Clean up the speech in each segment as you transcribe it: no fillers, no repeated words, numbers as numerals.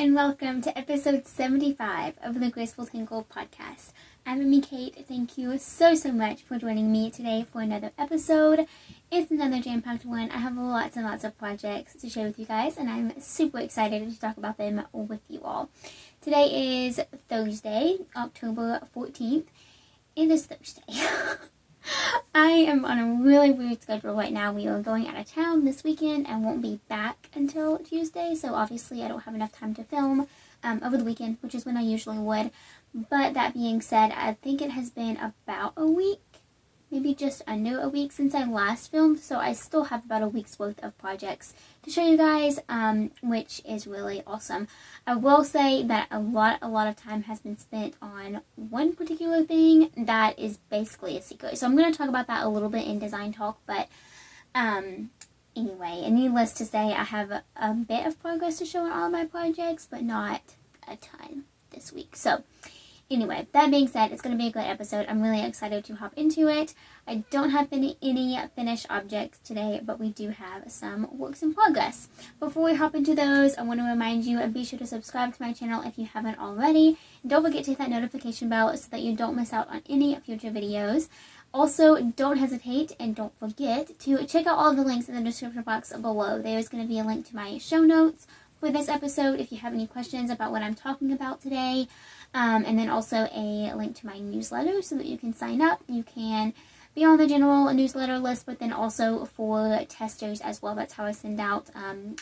and welcome to episode 75 of the Graceful Tangle podcast. I'm Amy Kate. Thank you so much for joining me today for another episode. It's another jam-packed one. I have lots and lots of projects to share with you guys, and I'm super excited to talk about them with you all. Today is Thursday, October 14th. It is Thursday. I am on a really weird schedule right now. We are going out of town this weekend and won't be back until Tuesday, so obviously I don't have enough time to film over the weekend, which is when I usually would. But that being said, I think it has been about a week, maybe just under a week since I last filmed, so I still have about a week's worth of projects to show you guys, which is really awesome. I will say that a lot of time has been spent on one particular thing that is basically a secret. So I'm going to talk about that a little bit in design talk, but anyway, and needless to say, I have a bit of progress to show on all of my projects, but not a ton this week. So anyway, that being said, it's going to be a great episode. I'm really excited to hop into it. I don't have any finished objects today, but we do have some works in progress. Before we hop into those, I want to remind you, be sure to subscribe to my channel if you haven't already. And don't forget to hit that notification bell so that you don't miss out on any future videos. Also, don't hesitate and don't forget to check out all the links in the description box below. There's going to be a link to my show notes for this episode if you have any questions about what I'm talking about today. And then also a link to my newsletter so that you can sign up. You can be on the general newsletter list, but then also for testers as well. That's how I send out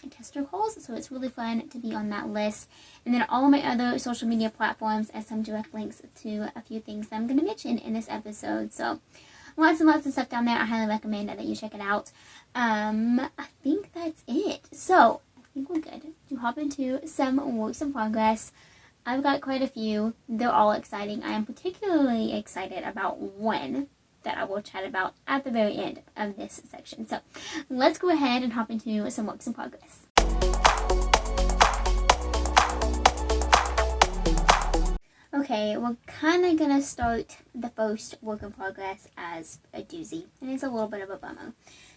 tester calls. So it's really fun to be on that list. And then all of my other social media platforms and some direct links to a few things that I'm going to mention in this episode. So lots and lots of stuff down there. I highly recommend that you check it out. I think that's it. So I think we're good to hop into some works in progress. I've got quite a few. They're all exciting. I am particularly excited about one that I will chat about at the very end of this section. So let's go ahead and hop into some works in progress. Okay, we're kind of going to start the first work in progress as a doozy, and it's a little bit of a bummer.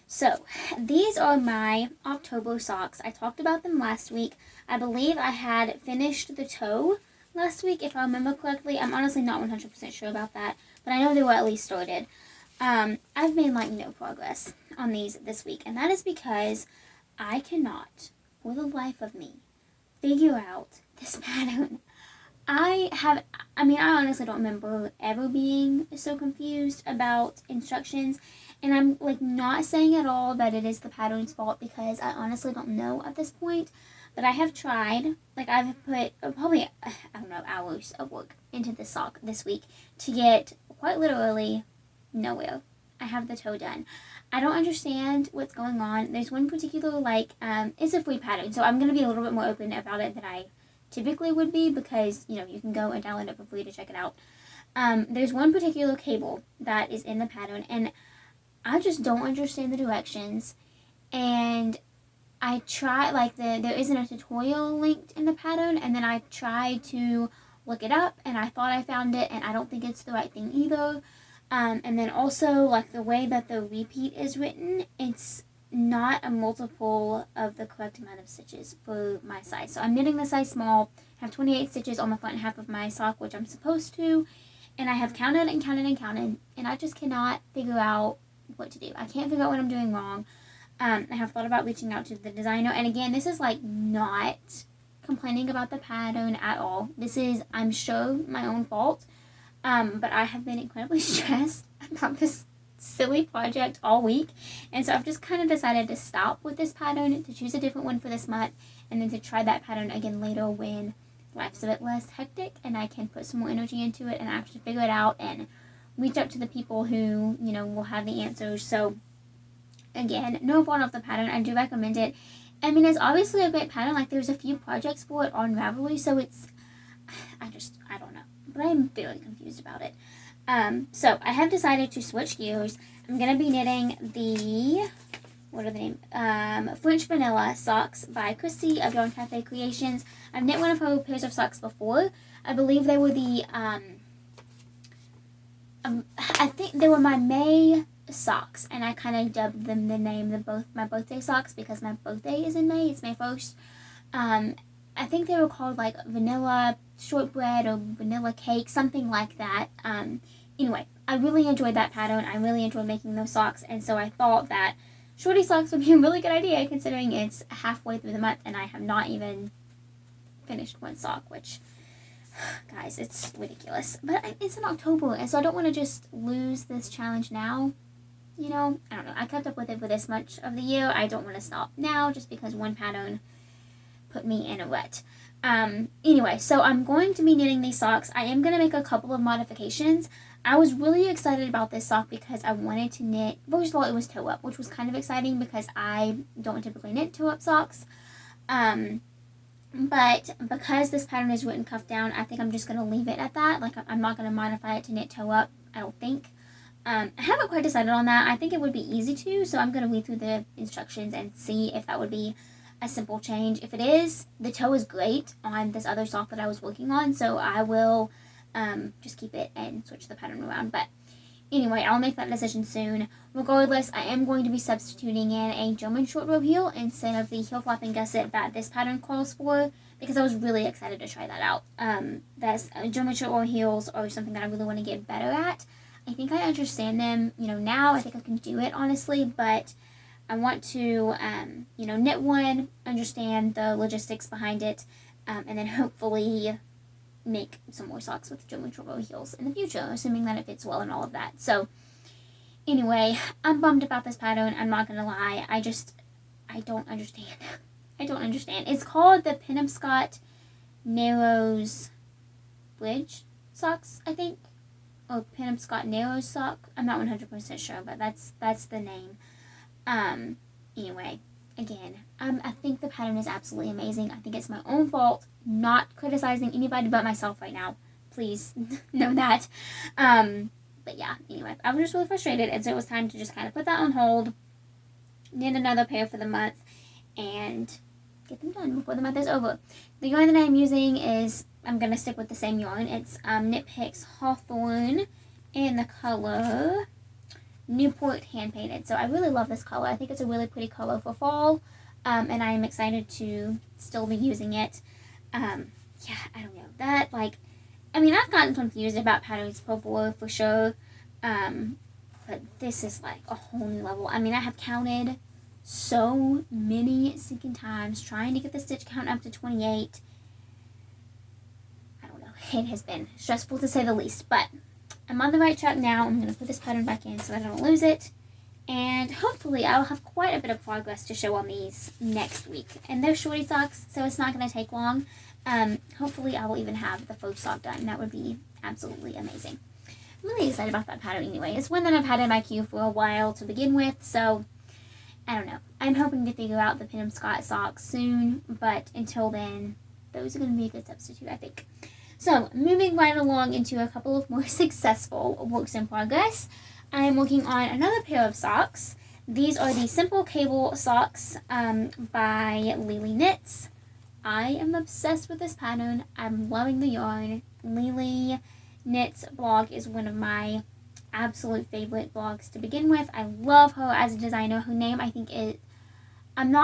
So, these are my October socks. I talked about them last week. I believe I had finished the toe last week, if I remember correctly. I'm honestly not 100% sure about that, but I know they were at least started. I've made no progress on these this week, and that is because I cannot, for the life of me, figure out this pattern. I honestly don't remember ever being so confused about instructions. And I'm not saying at all that it is the pattern's fault, because I honestly don't know at this point. But I have tried, I've put probably, hours of work into this sock this week to get quite literally nowhere. I have the toe done. I don't understand what's going on. There's one particular, it's a free pattern, so I'm going to be a little bit more open about it than I typically would be, because, you can go and download it for free to check it out. There's one particular cable that is in the pattern, and I just don't understand the directions, and I try, there isn't a tutorial linked in the pattern, and then I tried to look it up, and I thought I found it, and I don't think it's the right thing either. And then also, the way that the repeat is written, it's not a multiple of the correct amount of stitches for my size. So I'm knitting the size small, I have 28 stitches on the front half of my sock, which I'm supposed to, and I have counted and counted and counted, and I just cannot figure out what to do. I can't figure out what I'm doing wrong. I have thought about reaching out to the designer, and again, this is not complaining about the pattern at all. This is, I'm sure, my own fault, but I have been incredibly stressed about this silly project all week, and so I've just kind of decided to stop with this pattern, to choose a different one for this month, and then to try that pattern again later when life's a bit less hectic and I can put some more energy into it and actually figure it out and reach out to the people who, will have the answers. So again, no fault of the pattern. I do recommend it. I mean, it's obviously a great pattern. There's a few projects for it on Ravelry, so it's, I don't know. But I'm very confused about it. So I have decided to switch gears. I'm going to be knitting the, what are the name? French Vanilla socks by Christy of Yarn Cafe Creations. I've knit one of her pairs of socks before. I believe they were the, I think they were my May socks, and I kind of dubbed them the name my birthday socks because my birthday is in May. It's May 1st. I think they were called like vanilla shortbread or vanilla cake, something like that. Anyway, I really enjoyed that pattern. I really enjoyed making those socks, and so I thought that shorty socks would be a really good idea considering it's halfway through the month and I have not even finished one sock, which, guys, it's ridiculous. But it's in October, and so I don't want to just lose this challenge now. You know, I don't know. I kept up with it for this much of the year. I don't want to stop now just because one pattern put me in a rut. Anyway, so I'm going to be knitting these socks. I am going to make a couple of modifications. I was really excited about this sock because I wanted to knit, first of all, it was toe up, which was kind of exciting because I don't typically knit toe up socks. But because this pattern is written cuff down, I think I'm just going to leave it at that. Like, I'm not going to modify it to knit toe up, I don't think. I haven't quite decided on that. I think it would be easy to, so I'm going to read through the instructions and see if that would be a simple change. If it is, the toe is great on this other sock that I was working on, so I will just keep it and switch the pattern around. But anyway, I'll make that decision soon. Regardless, I am going to be substituting in a German short row heel instead of the heel flapping gusset that this pattern calls for, because I was really excited to try that out. That's German short row heels are something that I really want to get better at. I think I understand them, now. I think I can do it, honestly, but I want to, knit one, understand the logistics behind it, and then hopefully make some more socks with German short row heels in the future, assuming that it fits well and all of that. So, anyway, I'm bummed about this pattern. I'm not going to lie. I don't understand. I don't understand. It's called the Penobscot Narrows Bridge socks, I think. Or Penobscot Narrows sock. I'm not 100% sure, but that's the name. Anyway, again, I think the pattern is absolutely amazing. I think it's my own fault not criticizing anybody but myself right now. Please know that. But yeah, anyway, I was just really frustrated, and so it was time to just kind of put that on hold, knit another pair for the month, and get them done before the month is over. The yarn that I'm using is, I'm going to stick with the same yarn. It's Knit Picks Hawthorne in the color Newport Hand Painted. So I really love this color. I think it's a really pretty color for fall, and I am excited to still be using it. Yeah, I don't know. I've gotten confused about patterns before, for sure, but this is like a whole new level. I have counted so many sinking times trying to get the stitch count up to 28. I don't know. It has been stressful to say the least, but I'm on the right track now. I'm going to put this pattern back in so that I don't lose it. And hopefully I'll have quite a bit of progress to show on these next week. And they're shorty socks, so it's not going to take long. Hopefully I will even have the faux sock done. That would be absolutely amazing. I'm really excited about that pattern anyway. It's one that I've had in my queue for a while to begin with, so I don't know. I'm hoping to figure out the Penobscot socks soon, but until then, those are going to be a good substitute, I think. So, moving right along into a couple of more successful works in progress, I am working on another pair of socks. These are the Simple Cable socks by Lily Knits. I am obsessed with this pattern. I'm loving the yarn. Lily Knits blog is one of my absolute favorite blogs to begin with. I love her as a designer. Her name, I think, I'm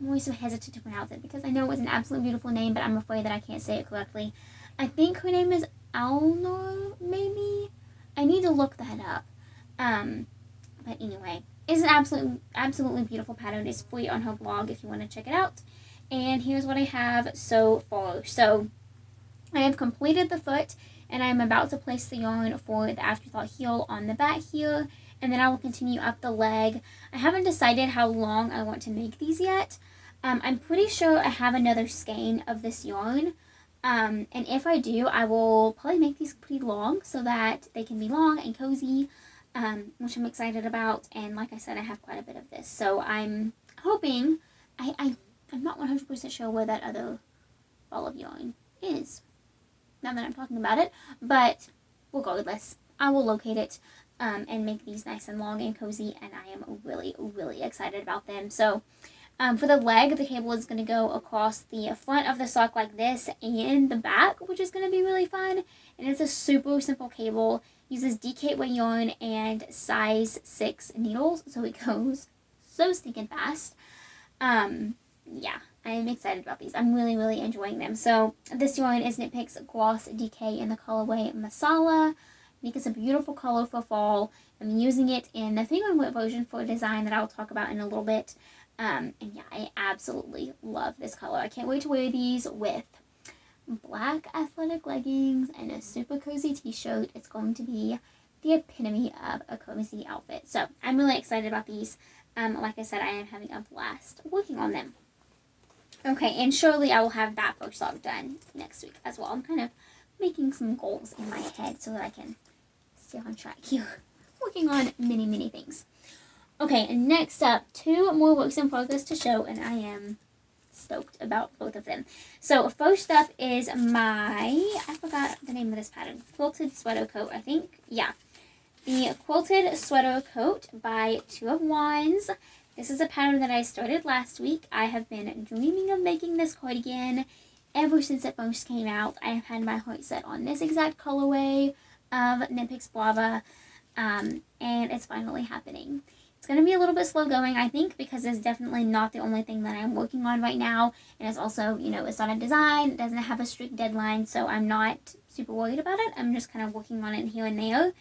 always so hesitant to pronounce it because I know it's an absolute beautiful name, but I'm afraid that I can't say it correctly. I think her name is Alnor, maybe? I need to look that up. But anyway, it's an absolutely beautiful pattern. It's free on her blog if you want to check it out. And here's what I have so far. So I have completed the foot, and I'm about to place the yarn for the afterthought heel on the back here, and then I will continue up the leg. I haven't decided how long I want to make these yet. I'm pretty sure I have another skein of this yarn. And if I do, I will probably make these pretty long so that they can be long and cozy, which I'm excited about. And like I said, I have quite a bit of this. So I'm hoping, I'm not 100% sure where that other ball of yarn is, now that I'm talking about it. But regardless, I will locate it and make these nice and long and cozy. And I am really, really excited about them. So for the leg, the cable is going to go across the front of the sock like this and the back, which is going to be really fun. And it's a super simple cable. Uses DK weight yarn and size 6 needles, so it goes so stinking fast. yeah, I'm excited about these. I'm really, really enjoying them. So this yarn is Knit Picks Gloss DK in the colorway Masala. I think it's a beautiful color for fall. I'm using it in the Finger and Whip version for a design that I'll talk about in a little bit. And yeah, I absolutely love this color. I can't wait to wear these with black athletic leggings and a super cozy t-shirt. It's going to be the epitome of a cozy outfit. So I'm really excited about these. Like I said, I am having a blast working on them. Okay, and surely I will have that first sock done next week as well. I'm kind of making some goals in my head so that I can stay on track here. Working on many, many things. Okay, and next up, 2 more works in progress to show, and I am stoked about both of them. So first up is I forgot the name of this pattern, Quilted Sweater Coat, I think. Yeah, the Quilted Sweater Coat by 2 of Wands. This is a pattern that I started last week. I have been dreaming of making this cardigan ever since it first came out. I have had my heart set on this exact colorway of Knit Picks Guava, and it's finally happening. It's going to be a little bit slow going, I think, because it's definitely not the only thing that I'm working on right now. And it's also, you know, it's not a design. It doesn't have a strict deadline, so I'm not super worried about it. I'm just kind of working on it here and there.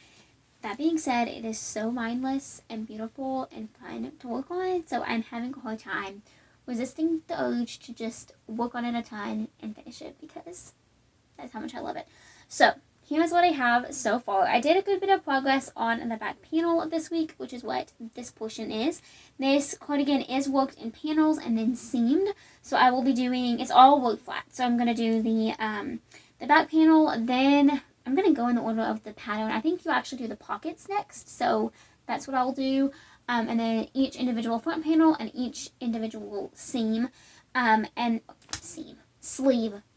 That being said, it is so mindless and beautiful and fun to work on, so I'm having a hard time resisting the urge to just work on it a ton and finish it because that's how much I love it. So here's what I have so far. I did a good bit of progress on the back panel this week, which is what this portion is. This cardigan is worked in panels and then seamed, so I will be doing, it's all worked flat. So I'm going to do the back panel, then I'm going to go in the order of the pattern. I think you actually do the pockets next, so that's what I'll do. And then each individual front panel and each individual sleeve,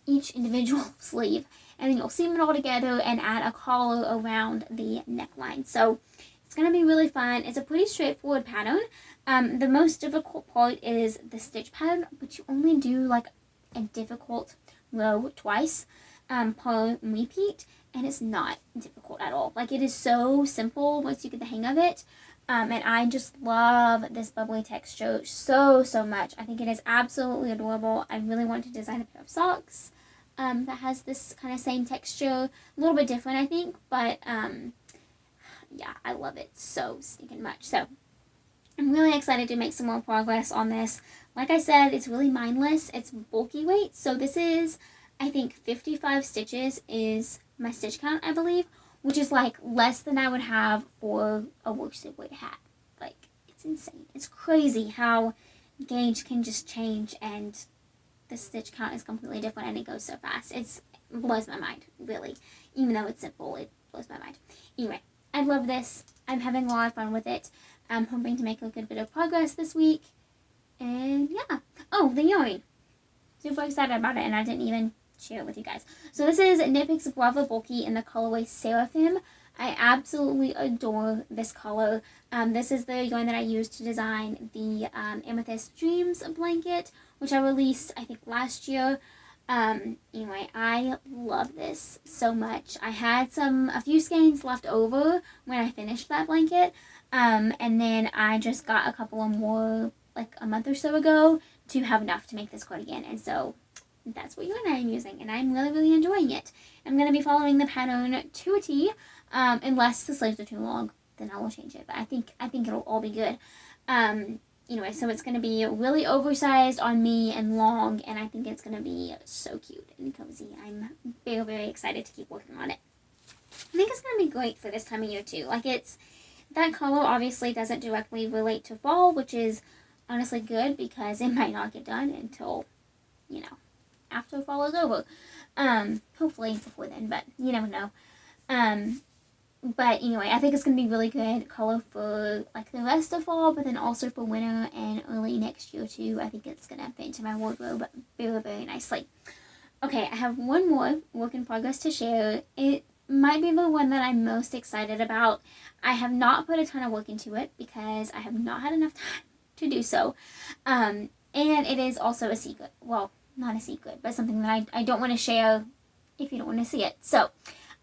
each individual sleeve. And then you'll seam it all together and add a collar around the neckline. So it's going to be really fun. It's a pretty straightforward pattern. The most difficult part is the stitch pattern, but you only do like a difficult row twice per repeat, and it's not difficult at all. Like, it is so simple once you get the hang of it. And I just love this bubbly texture so much. I think it is absolutely adorable. I really want to design a pair of socks that has this kind of same texture. A little bit different, I think, but yeah, I love it so stinking much. So I'm really excited to make some more progress on this. Like I said, it's really mindless. It's bulky weight. So this is, I think, 55 stitches is my stitch count, I believe, which is like less than I would have for a worsted weight hat. Like, it's insane. It's crazy how gauge can just change and the stitch count is completely different and it goes so fast. It blows my mind, really. Even though it's simple, it blows my mind. Anyway, I love this. I'm having a lot of fun with it. I'm hoping to make a good bit of progress this week. And yeah. Oh, the yarn. Super excited about it, and I didn't even share it with you guys. So this is Knit Picks Guava Bulky in the colorway Seraphim. I absolutely adore this color. This is the yarn that I used to design the Amethyst Dreams blanket, which I released, I think, last year. Anyway, I love this so much. I had a few skeins left over when I finished that blanket, and then I just got a couple of more like a month or so ago to have enough to make this cardigan, and so that's what yarn I am using, and I'm really enjoying it. I'm going to be following the pattern to a T, unless the sleeves are too long, then I will change it, but I think it'll all be good. Anyway, so it's going to be really oversized on me and long, and I think it's going to be so cute and cozy. I'm very excited to keep working on it. I think it's going to be great for this time of year too. Like, that color obviously doesn't directly relate to fall, which is honestly good because it might not get done until, you know, after fall is over. Hopefully before then, but you never know. But anyway, I think it's going to be really good color for like the rest of fall, but then also for winter and early next year too. I think it's going to fit into my wardrobe very nicely. Okay, I have one more work in progress to share. It might be the one that I'm most excited about. I have not put a ton of work into it because I have not had enough time to do so. And it is also a secret. Well, not a secret, but something that I don't want to share if you don't want to see it. So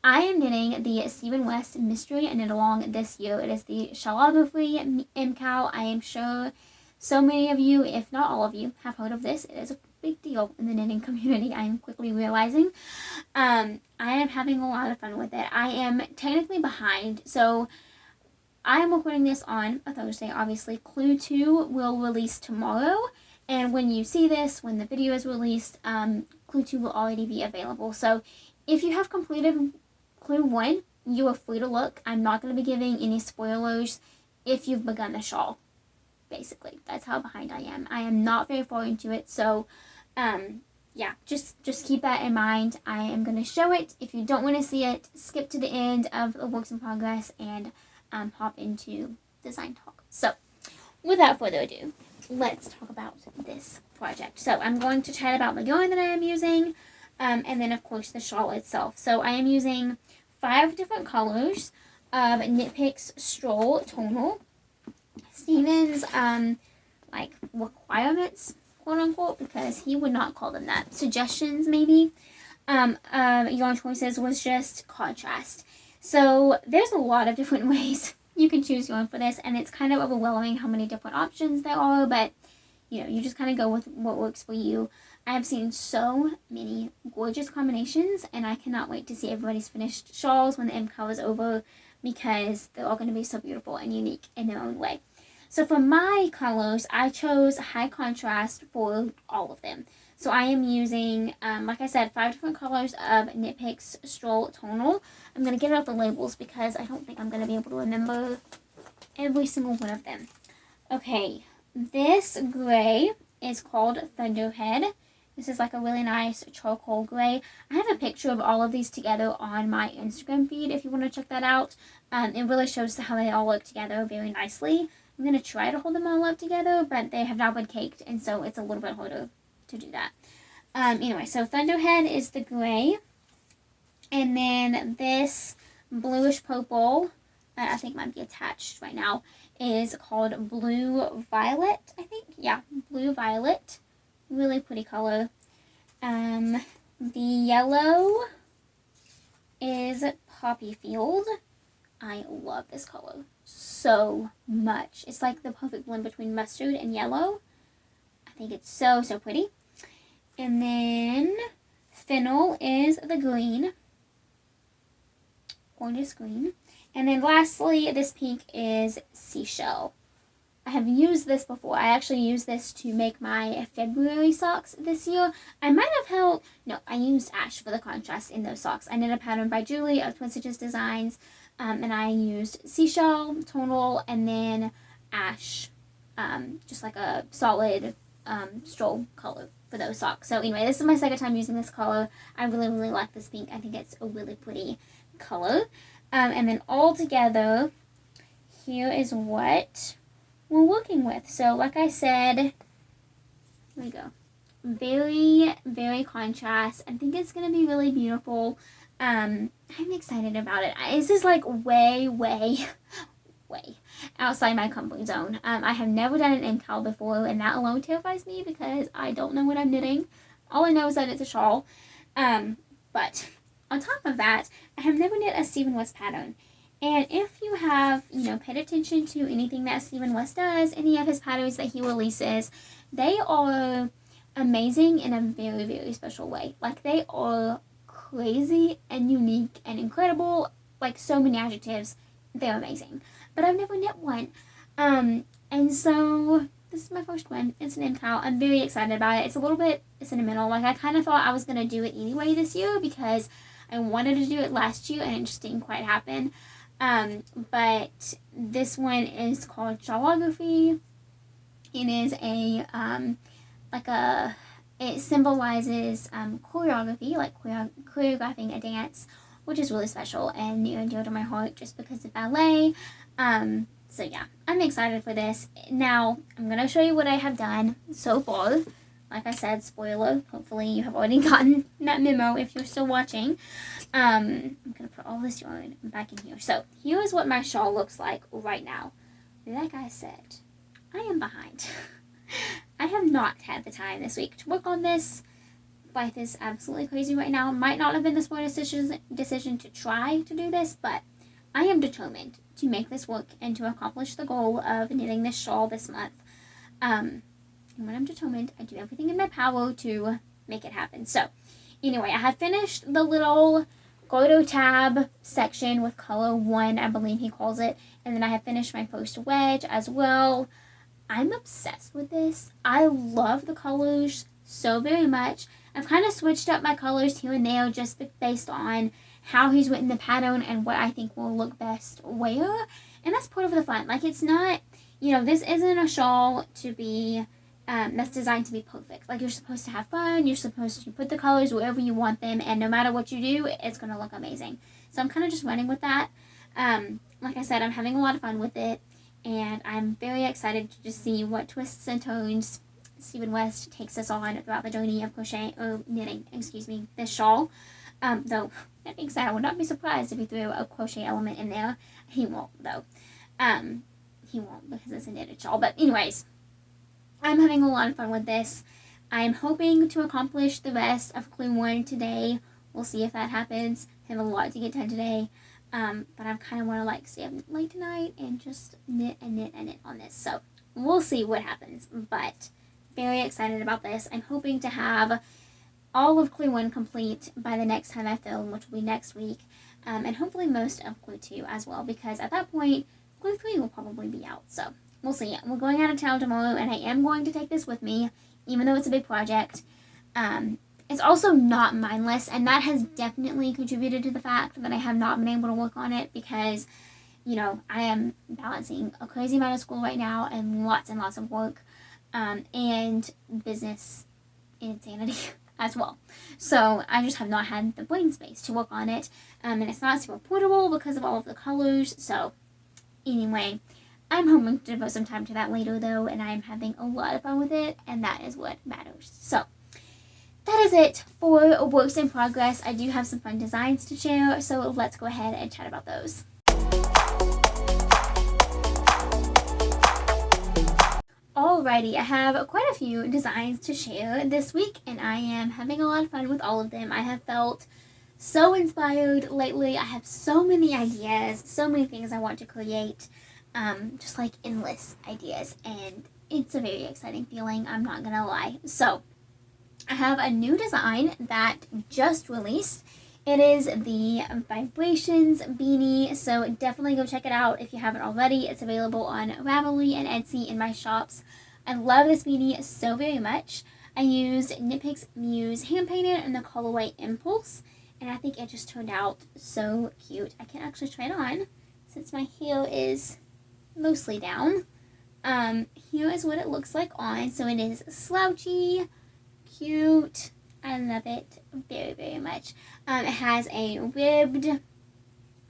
I am knitting the Stephen West Mystery Knit Along this year. It is the Shalography MCOW. I am sure So many of you, if not all of you, have heard of this. It is a big deal in the knitting community, I am quickly realizing. I am having a lot of fun with it. I am technically behind, so I am recording this on a Thursday, obviously. Clue 2 will release tomorrow, and when you see this, when the video is released, Clue 2 will already be available. So if you have completed Clue 1, you are free to look. I'm not going to be giving any spoilers if you've begun the shawl. Basically, that's how behind I am. I am not very far into it, so yeah, just keep that in mind. I am going to show it. If you don't want to see it, skip to the end of the works in progress and hop into design talk. So without further ado, let's talk about this project. So I'm going to chat about the yarn that I am using, and then of course the shawl itself. So I am using 5 different colors of Knit Picks Stroll Tonal. Stephen's like requirements, quote unquote, because he would not call them that. Suggestions maybe. Yarn choices was just contrast. So there's a lot of different ways you can choose yarn for this, and it's kind of overwhelming how many different options there are, but you know, you just kind of go with what works for you. I have seen so many gorgeous combinations, and I cannot wait to see everybody's finished shawls when the MCAL is over, because they're all going to be so beautiful and unique in their own way. So for my colors, I chose high contrast for all of them. So I am using, like I said, 5 different colors of Knit Picks Stroll Tonal. I'm going to get out the labels because I don't think I'm going to be able to remember every single one of them. Okay, this gray is called Thunderhead. This is like a really nice charcoal gray. I have a picture of all of these together on my Instagram feed if you want to check that out. It really shows how they all look together very nicely. I'm going to try to hold them all up together, but they have now been caked, and so it's a little bit harder to do that. Anyway, so Thunderhead is the gray. And then this bluish purple, that I think might be attached right now, is called Blue Violet, I think. Yeah, Blue Violet. Really pretty color. The yellow is Poppy Field. I love this color so much. It's like the perfect blend between mustard and yellow. I think it's so, so pretty. And then Fennel is the green. Gorgeous green. And then lastly, this pink is Seashell. I have used this before. I actually used this to make my February socks this year. I might have held... No, I used ash for the contrast in those socks. I knit a pattern by Julie of Twin Stitches Designs. And I used Seashell, Tonal, and then ash. Just like a solid stroll color for those socks. So anyway, this is my second time using this color. I really, really like this pink. I think it's a really pretty color. And then all together, here is what we're working with. So like I said, here we go. Very, very contrast. I think it's going to be really beautiful. I'm excited about it. This is like way, way, way outside my comfort zone. I have never done an MCAL before, and that alone terrifies me because I don't know what I'm knitting. All I know is that it's a shawl. But on top of that, I have never knit a Stephen West pattern. And if you have, paid attention to anything that Stephen West does, any of his patterns that he releases, they are amazing in a very, very special way. Like, they are crazy and unique and incredible. Like, so many adjectives. They're amazing. But I've never knit one. And so this is my first one. It's an MCAL. I'm very excited about it. It's a little bit sentimental. Like, I kind of thought I was going to do it anyway this year because I wanted to do it last year and it just didn't quite happen. But this one is called Shawlography. It is it symbolizes choreography, like choreographing a dance, which is really special and near and dear to my heart just because of ballet. So yeah, I'm excited for this. Now, I'm going to show you what I have done so far. Like I said, spoiler, hopefully you have already gotten that memo if you're still watching. I'm going to put all this yarn back in here. So, here is what my shawl looks like right now. Like I said, I am behind. I have not had the time this week to work on this. Life is absolutely crazy right now. Might not have been the smartest decision to try to do this, but I am determined to make this work and to accomplish the goal of knitting this shawl this month. And when I'm determined, I do everything in my power to make it happen. So anyway, I have finished the little photo tab section with color 1, I believe he calls it. And then I have finished my first wedge as well. I'm obsessed with this. I love the colors so very much. I've kind of switched up my colors here and there just based on how he's written the pattern and what I think will look best where. And that's part of the fun. Like, it's not, this isn't a shawl to be, that's designed to be perfect. Like, you're supposed to have fun. You're supposed to put the colors wherever you want them. And no matter what you do, it's going to look amazing. So I'm kind of just running with that. Like I said, I'm having a lot of fun with it. And I'm very excited to just see what twists and turns Stephen West takes us on throughout the journey of knitting this shawl. Though, that being said, I would not be surprised if he threw a crochet element in there. He won't, though. He won't because it's a knitted shawl. But anyways, I'm having a lot of fun with this. I'm hoping to accomplish the rest of Clue 1 today. We'll see if that happens. I have a lot to get done today. But I kind of want to stay up late tonight and just knit and knit and knit on this. So we'll see what happens. But very excited about this. I'm hoping to have all of Clue 1 complete by the next time I film, which will be next week. And hopefully most of Clue 2 as well, because at that point, Clue 3 will probably be out. So we'll see. We're going out of town tomorrow, and I am going to take this with me, even though it's a big project. It's also not mindless, and that has definitely contributed to the fact that I have not been able to work on it because, I am balancing a crazy amount of school right now and lots of work, and business insanity as well. So I just have not had the brain space to work on it, and it's not super portable because of all of the colors. So anyway, I'm hoping to devote some time to that later though, and I'm having a lot of fun with it, and that is what matters. So that is it for works in progress. I do have some fun designs to share, so let's go ahead and chat about those. Alrighty, I have quite a few designs to share this week, and I am having a lot of fun with all of them. I have felt so inspired lately. I have so many ideas, so many things I want to create, just like endless ideas, and it's a very exciting feeling, I'm not gonna lie. So I have a new design that just released. It is the Vibrations beanie, so definitely go check it out if you haven't already. It's available on Ravelry and Etsy in my shops. I love this beanie so very much. I used Knit Picks Muse hand painted in the colorway Impulse, and I think it just turned out so cute. I can actually try it on since my hair is mostly down. Here is what it looks like on. So it is slouchy, cute. I love it very, very much. It has a ribbed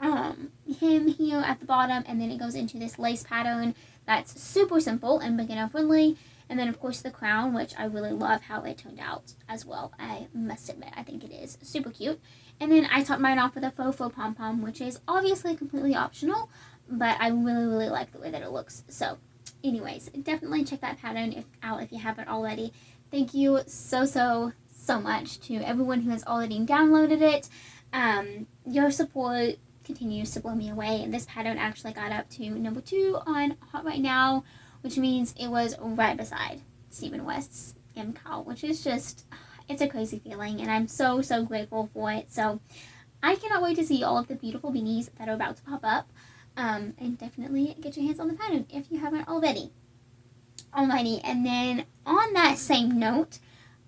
hem here at the bottom, and then it goes into this lace pattern that's super simple and beginner friendly. And then of course the crown, which I really love how it turned out as well. I must admit, I think it is super cute. And then I topped mine off with a faux pom-pom, which is obviously completely optional, but I really, really like the way that it looks. So anyways, definitely check that pattern out if you haven't already. Thank you so much to everyone who has already downloaded it. Your support continues to blow me away, and this pattern actually got up to number 2 on Hot Right Now, which means it was right beside Stephen West's MCAL, which is just, it's a crazy feeling, and I'm so grateful for it. So I cannot wait to see all of the beautiful beanies that are about to pop up, and definitely get your hands on the pattern if you haven't already. Alrighty, and then on that same note,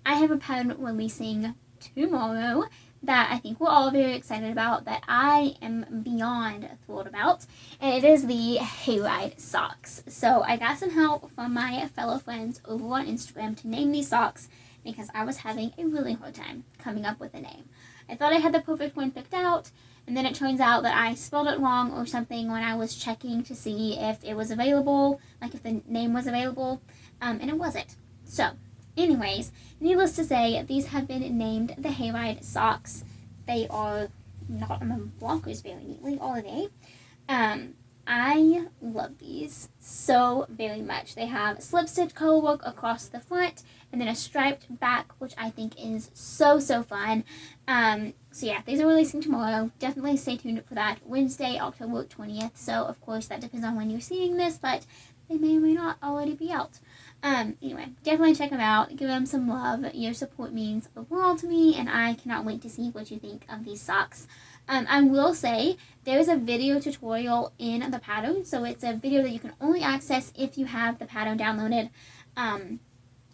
I have a pattern releasing tomorrow that I think we're all very excited about, that I am beyond thrilled about, and it is the Hayride socks. So I got some help from my fellow friends over on Instagram to name these socks because I was having a really hard time coming up with a name. I thought I had the perfect one picked out, and then it turns out that I spelled it wrong or something when I was checking to see if it was available, like if the name was available, and it wasn't. So anyways, needless to say, these have been named the Hayride socks. They are not on the blockers very neatly, are they? I love these so very much. They have slip stitch color work across the front and then a striped back, which I think is so fun. So yeah, these are releasing tomorrow. Definitely stay tuned for that. Wednesday, October 20th. So of course that depends on when you're seeing this, but they may or may not already be out. Anyway, definitely check them out. Give them some love. Your support means the world to me, and I cannot wait to see what you think of these socks. I will say there is a video tutorial in the pattern, so it's a video that you can only access if you have the pattern downloaded. And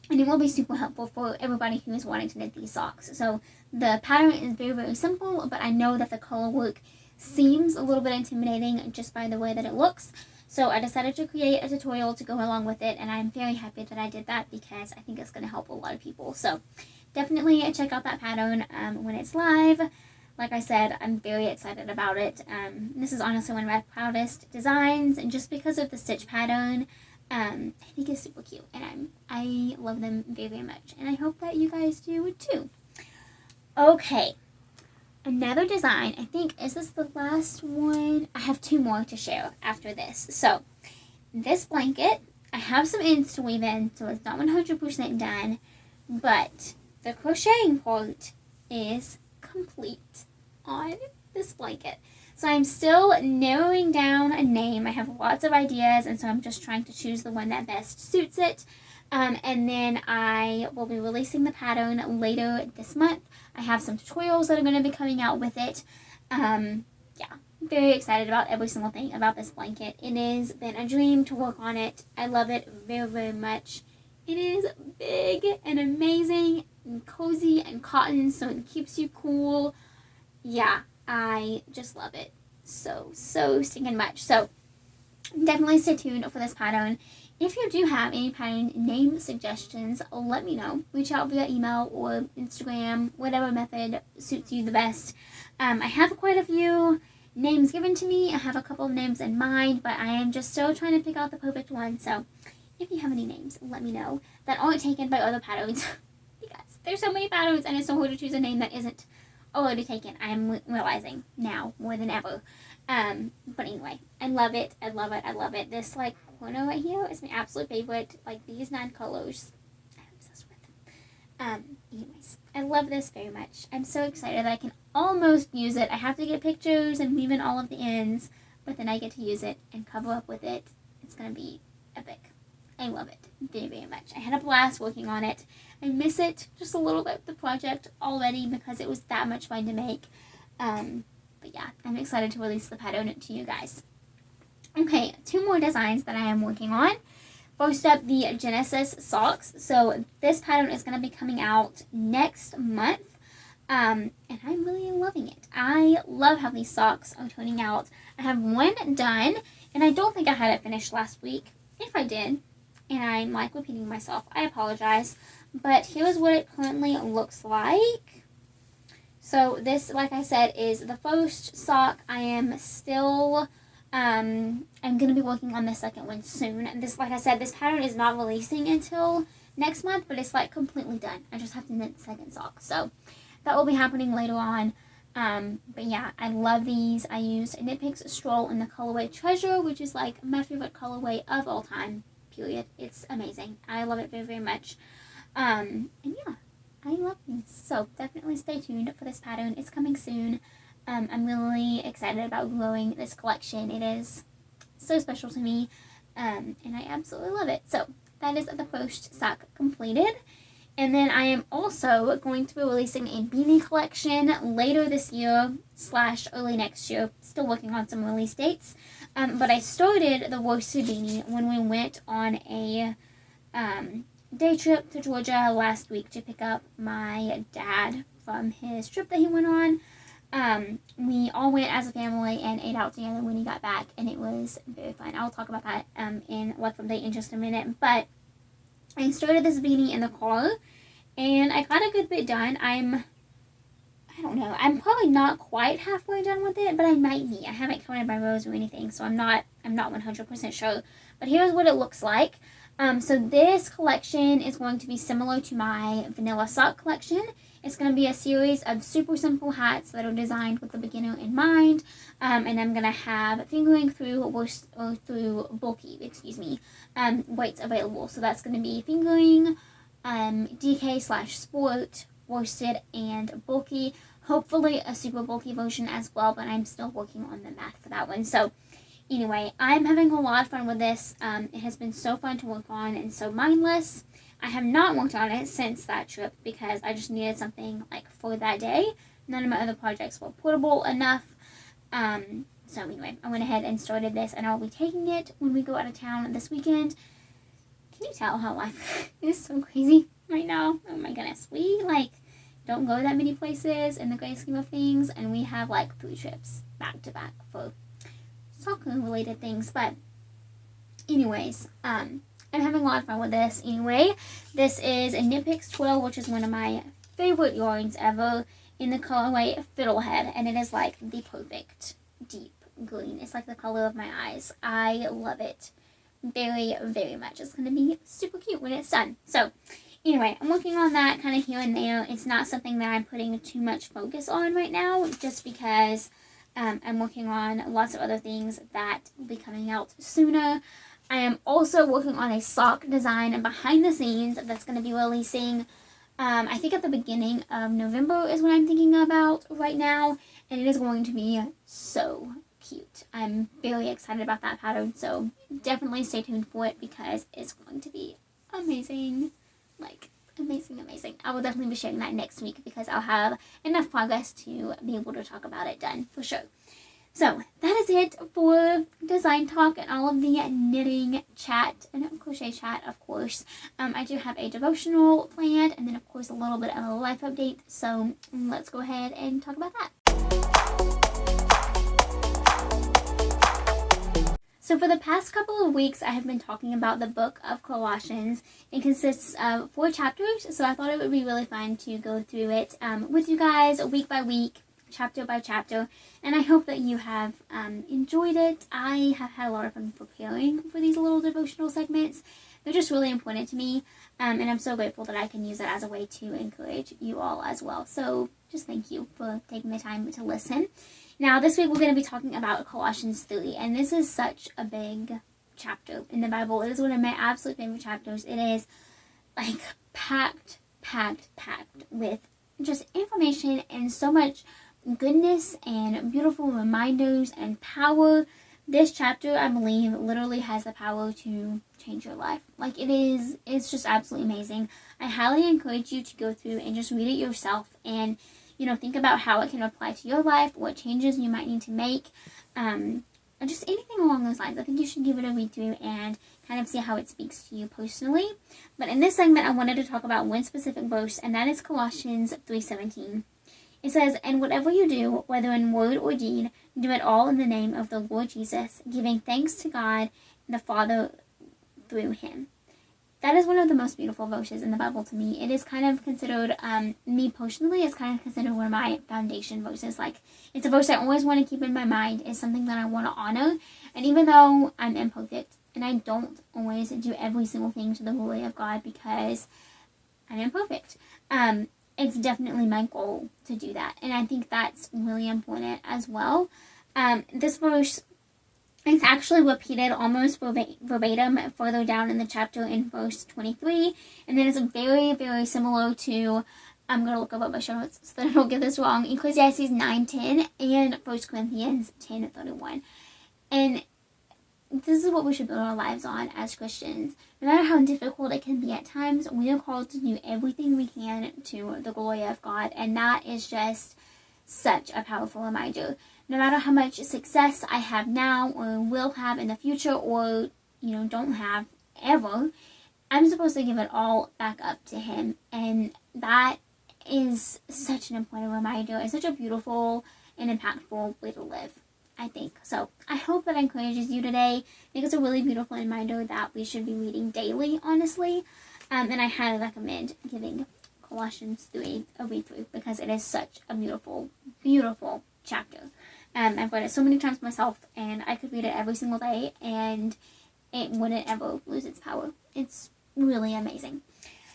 it will be super helpful for everybody who is wanting to knit these socks. So the pattern is very, very simple, but I know that the color work seems a little bit intimidating just by the way that it looks. So I decided to create a tutorial to go along with it, and I'm very happy that I did that because I think it's going to help a lot of people. So definitely check out that pattern when it's live. Like I said, I'm very excited about it. This is honestly one of my proudest designs, and just because of the stitch pattern, I think it's super cute, and I love them very, very much, and I hope that you guys do too. Okay. Another design, I think, is this the last one? I have 2 more to share after this. So, this blanket, I have some ends to weave in, so it's not 100% done, but the crocheting part is complete on this blanket. So I'm still narrowing down a name. I have lots of ideas, and so I'm just trying to choose the one that best suits it. And then I will be releasing the pattern later this month. I have some tutorials that are going to be coming out with it. Yeah, very excited about every single thing about this blanket. It has been a dream to work on it. I love it very, very much. It is big and amazing and cozy and cotton, so it keeps you cool. Yeah, I just love it so stinking much. So definitely stay tuned for this pattern. If you do have any pattern name suggestions, let me know. Reach out via email or Instagram, whatever method suits you the best. I have quite a few names given to me. I have a couple of names in mind, but I am just still trying to pick out the perfect one. So if you have any names, let me know that aren't taken by other patterns. Because there's so many patterns, and it's so hard to choose a name that isn't already taken. I am realizing now more than ever. But anyway, I love it. I love it. I love it. This corner right here is my absolute favorite. These 9 colors, I'm obsessed with. Anyways, I love this very much. I'm so excited that I can almost use it. I have to get pictures and weave in all of the ends, but then I get to use it and cover up with it. It's gonna be epic. I love it very, very much. I had a blast working on it. I miss it just a little bit, the project already, because it was that much fun to make. But yeah, I'm excited to release the pattern to you guys. Okay, 2 more designs that I am working on. First up, the Genesis socks. So this pattern is going to be coming out next month. And I'm really loving it. I love how these socks are turning out. I have one done, and I don't think I had it finished last week. If I did, and I'm repeating myself, I apologize. But here's what it currently looks like. So this, like I said, is the first sock. I am still, I'm going to be working on the second one soon. This, like I said, this pattern is not releasing until next month, but it's completely done. I just have to knit the second sock. So that will be happening later on. But yeah, I love these. I used Knit Picks Stroll in the colorway Treasure, which is my favorite colorway of all time, period. It's amazing. I love it very, very much. And yeah, I love these. So definitely stay tuned for this pattern. It's coming soon. I'm really excited about growing this collection. It is so special to me, and I absolutely love it. So that is the first sock completed. And then I am also going to be releasing a beanie collection later this year / early next year. Still working on some release dates. But I started the worsted beanie when we went on a day trip to Georgia last week to pick up my dad from his trip that he went on. We all went as a family and ate out together when he got back, and it was very fun. I'll talk about that in Left from Date in just a minute. But I started this beanie in the car, and I got a good bit done. I don't know. I'm probably not quite halfway done with it, but I might be. I haven't counted my rows or anything, so I'm not 100% sure. But here's what it looks like. So this collection is going to be similar to my vanilla sock collection. It's going to be a series of super simple hats that are designed with the beginner in mind. And I'm going to have fingering through bulky, weights available. So that's going to be fingering, DK/sport, worsted, and bulky. Hopefully a super bulky version as well, but I'm still working on the math for that one. So anyway, I'm having a lot of fun with this. It has been so fun to work on and so mindless. I have not worked on it since that trip because I just needed something like for that day. None of my other projects were portable enough. So anyway, I went ahead and started this, and I'll be taking it when we go out of town this weekend. Can you tell how life is so crazy right now? Oh my goodness. We don't go that many places in the great scheme of things, and we have 3 trips back to back for soccer related things. But anyways, I'm having a lot of fun with this. Anyway, this is a Knit Picks 12, which is one of my favorite yarns ever, in the colorway Fiddlehead, and it is the perfect deep green. It's the color of my eyes. I love it very, very much. It's going to be super cute when it's done. So anyway, I'm working on that kind of here and there. It's not something that I'm putting too much focus on right now, just because I'm working on lots of other things that will be coming out sooner. I am also working on a sock design behind the scenes that's going to be releasing, I think at the beginning of November is what I'm thinking about right now, and it is going to be so cute. I'm very excited about that pattern, so definitely stay tuned for it because it's going to be amazing. Amazing, amazing. I will definitely be sharing that next week because I'll have enough progress to be able to talk about it done for sure. So that is it for design talk and all of the knitting chat and crochet chat, of course. I do have a devotional planned, and then of course a little bit of a life update. So let's go ahead and talk about that. So for the past couple of weeks, I have been talking about the book of Colossians. It consists of 4 chapters, so I thought it would be really fun to go through it with you guys week by week, chapter by chapter, and I hope that you have enjoyed it. I have had a lot of fun preparing for these little devotional segments. They're just really important to me, and I'm so grateful that I can use it as a way to encourage you all as well. So just thank you for taking the time to listen. Now, this week we're going to be talking about Colossians 3, and this is such a big chapter in the Bible. It is one of my absolute favorite chapters. It is packed with just information and so much goodness and beautiful reminders and power. This chapter, I believe, literally has the power to change your life. It's just absolutely amazing. I highly encourage you to go through and just read it yourself and think about how it can apply to your life, what changes you might need to make, and just anything along those lines. I think you should give it a read through and kind of see how it speaks to you personally. But in this segment, I wanted to talk about one specific verse, and that is Colossians 3:17. It says, "And whatever you do, whether in word or deed, do it all in the name of the Lord Jesus, giving thanks to God the Father through him." That is one of the most beautiful verses in the Bible to me. It is kind of considered, me personally, it's kind of considered one of my foundation verses. It's a verse I always want to keep in my mind. It's something that I want to honor. And even though I'm imperfect, and I don't always do every single thing to the glory of God because I'm imperfect, it's definitely my goal to do that. And I think that's really important as well. This verse, it's actually repeated almost verbatim further down in the chapter in verse 23. And then it's very, very similar to, I'm going to look up my show notes so that I don't get this wrong, Ecclesiastes 9:10 and 1 Corinthians 10:31. And this is what we should build our lives on as Christians. No matter how difficult it can be at times, we are called to do everything we can to the glory of God. And that is just such a powerful reminder. No matter how much success I have now or will have in the future or, don't have ever, I'm supposed to give it all back up to him. And that is such an important reminder. It's such a beautiful and impactful way to live, I think. So I hope that encourages you today. I think it's a really beautiful reminder that we should be reading daily, honestly. And I highly recommend giving Colossians 3 a read through because it is such a beautiful, beautiful chapter. I've read it so many times myself, and I could read it every single day, and it wouldn't ever lose its power. It's really amazing.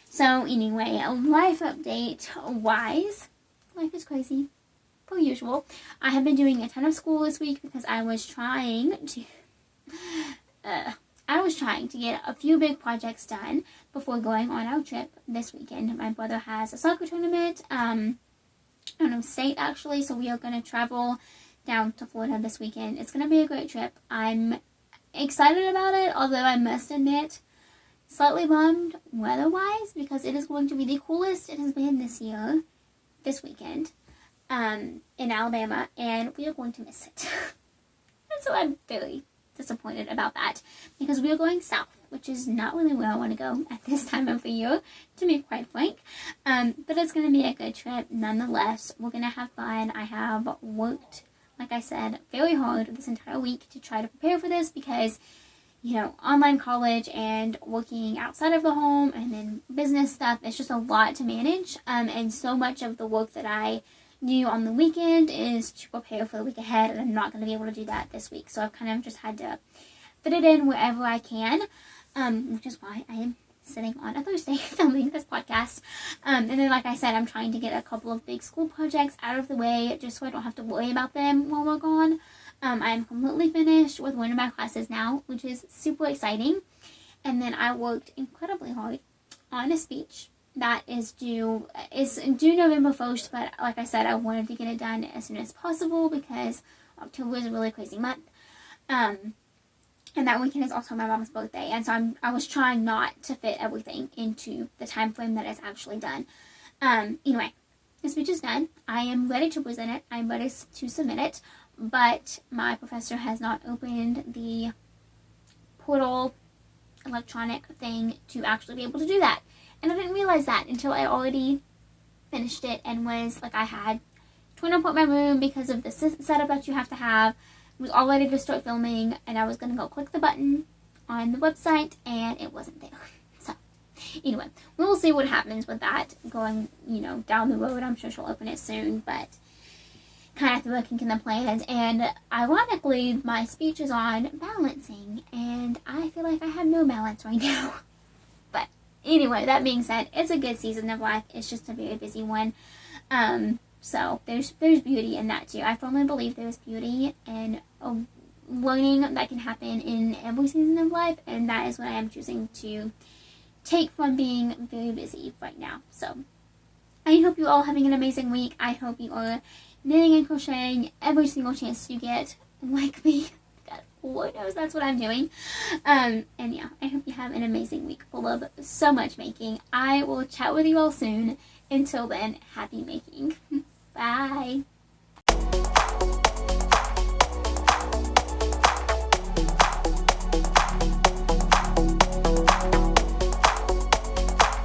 So anyway, a life update wise, life is crazy, per usual. I have been doing a ton of school this week because I was trying to get a few big projects done before going on our trip this weekend. My brother has a soccer tournament, out of state actually, so we are going to travel down to Florida this weekend. It's going to be a great trip. I'm excited about it, although I must admit, slightly bummed weather-wise, because it is going to be the coolest it has been this year, this weekend, in Alabama, and we are going to miss it. And so I'm very disappointed about that, because we are going south, which is not really where I want to go at this time of the year, to be quite frank. But it's going to be a good trip nonetheless. We're going to have fun. I have worked, like I said, very hard this entire week to try to prepare for this, because, you know, online college and working outside of the home and then business stuff, it's just a lot to manage. And so much of the work that I do on the weekend is to prepare for the week ahead, and I'm not going to be able to do that this week. So I've kind of just had to fit it in wherever I can, which is why I am sitting on a Thursday filming this podcast. And then, like I said, I'm trying to get a couple of big school projects out of the way just so I don't have to worry about them while we're gone. I'm completely finished with one of my classes now, which is super exciting. And then I worked incredibly hard on a speech that is due November 1st, but like I said, I wanted to get it done as soon as possible because October is a really crazy month. And that weekend is also my mom's birthday, and so I was trying not to fit everything into the time frame that is actually done. Anyway, the speech is done. I am ready to present it. I'm ready to submit it, but my professor has not opened the portal electronic thing to actually be able to do that. And I didn't realize that until I already finished it and was like, I had torn apart my room because of the setup that you have to have. I was all ready to start filming, and I was going to go click the button on the website, and it wasn't there. So, anyway, we'll see what happens with that going, down the road. I'm sure she'll open it soon, but kind of working in the plans. And ironically, my speech is on balancing, and I feel like I have no balance right now. But anyway, that being said, it's a good season of life. It's just a very busy one. So there's beauty in that too. I firmly believe there's beauty in learning that can happen in every season of life, and that is what I am choosing to take from being very busy right now. So I hope you all having an amazing week. I hope you are knitting and crocheting every single chance you get, like me. God, Lord knows that's what I'm doing. And yeah, I hope you have an amazing week full of so much making. I will chat with you all soon. Until then, happy making. Bye.